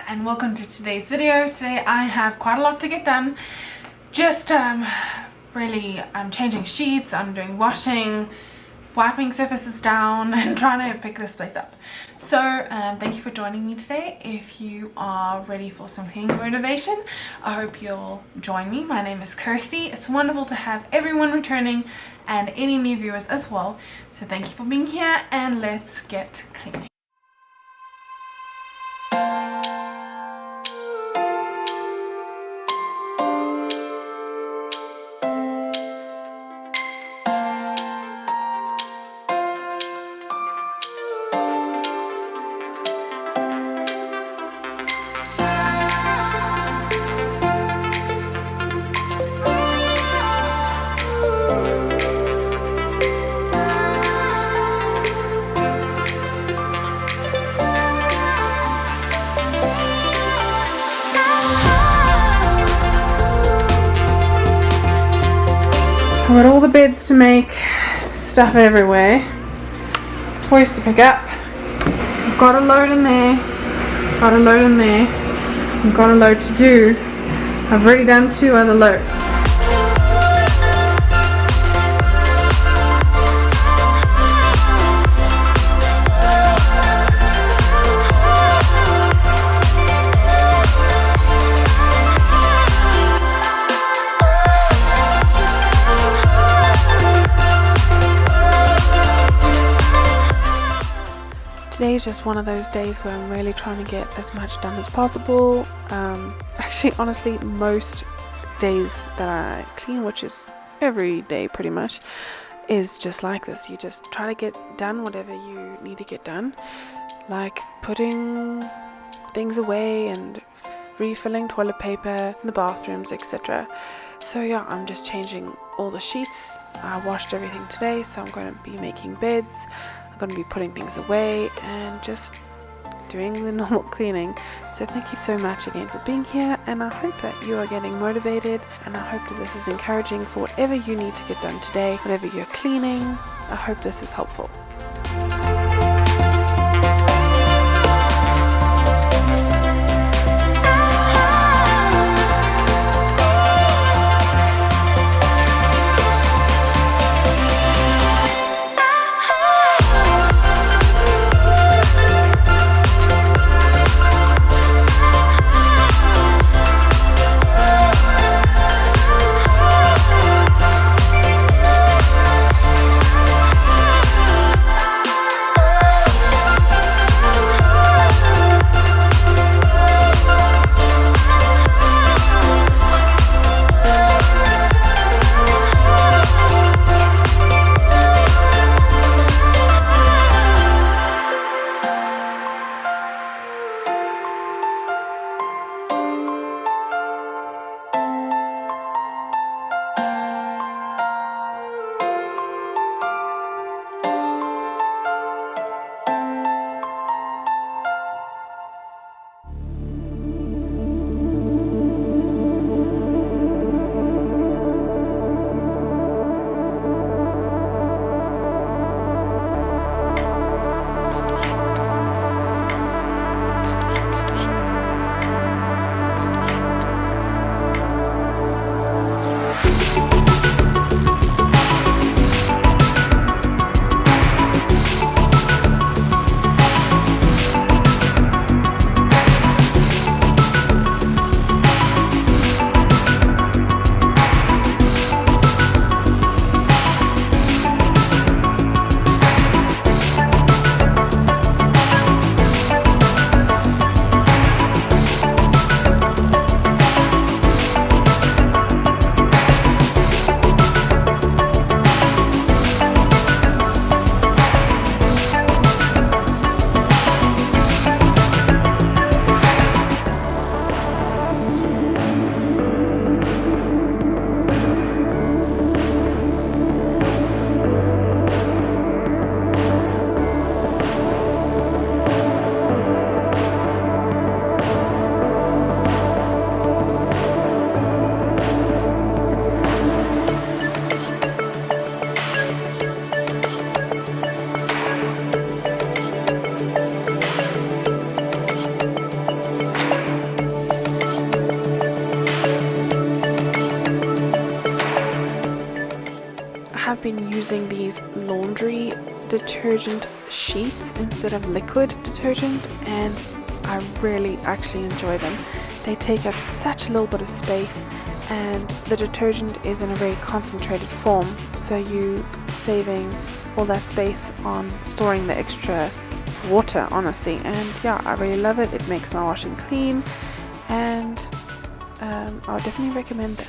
and welcome to today's video. Today I have quite a lot to get done. Just really I'm changing sheets, I'm doing washing, wiping surfaces down and trying to pick this place up. So thank you for joining me today. If you are ready for some cleaning motivation, I hope you'll join me. My name is Kirsty. It's wonderful to have everyone returning and any new viewers as well. So thank you for being here and let's get cleaning. So I got all the beds to make, stuff everywhere, toys to pick up. I've got a load in there, got a load in there, I've got a load to do. I've already done 2 other loads. Today is just one of those days where I'm really trying to get as much done as possible. Actually, honestly, most days that I clean, which is every day pretty much, is just like this. You just try to get done whatever you need to get done, like putting things away and refilling toilet paper in the bathrooms, etc. So yeah, I'm just changing all the sheets. I washed everything today, so I'm going to be making beds. I'm going to be putting things away and just doing the normal cleaning. So thank you so much again for being here, and I hope that you are getting motivated, and I hope that this is encouraging for whatever you need to get done today, whatever you're cleaning. I hope this is helpful. been using these laundry detergent sheets instead of liquid detergent, and I really actually enjoy them. They take up such a little bit of space, and the detergent is in a very concentrated form, so you saving all that space on storing the extra water, honestly. And yeah, I really love it. It makes my washing clean, and I would definitely recommend them.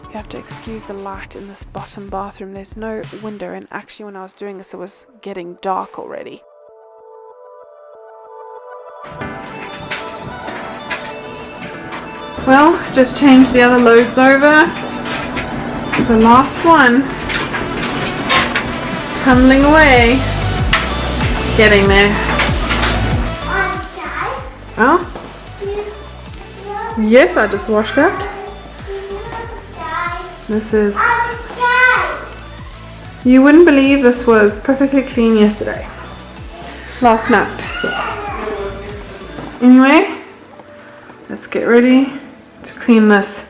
You have to excuse the light in this bottom bathroom. There's no window, and actually when I was doing this it was getting dark already. Well, just changed the other loads over. So last one. Tumbling away. Getting there. Oh? Yes, I just washed that. This is... You wouldn't believe this was perfectly clean yesterday. Last night. Anyway, let's get ready to clean this.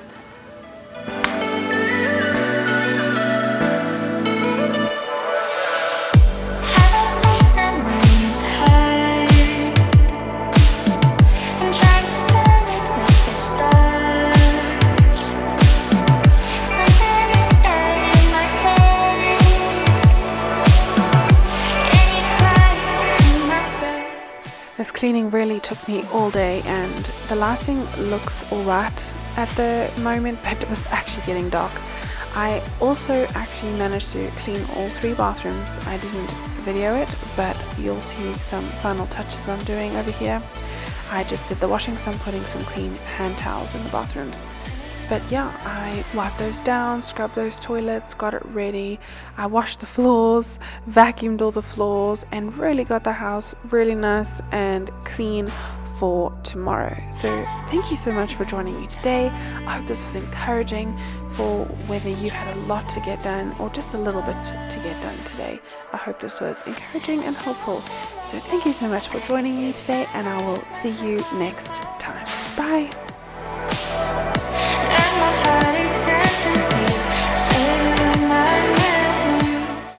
This cleaning really took me all day, and the lighting looks alright at the moment, but it was actually getting dark. I also actually managed to clean all 3 bathrooms. I didn't video it, but you'll see some final touches I'm doing over here. I just did the washing, so I'm putting some clean hand towels in the bathrooms. But yeah, I wiped those down, scrubbed those toilets, got it ready. I washed the floors, vacuumed all the floors, and really got the house really nice and clean for tomorrow. So thank you so much for joining me today. I hope this was encouraging for whether you had a lot to get done or just a little bit to get done today. I hope this was encouraging and helpful. So thank you so much for joining me today, and I will see you next time. Bye. My heart is turned to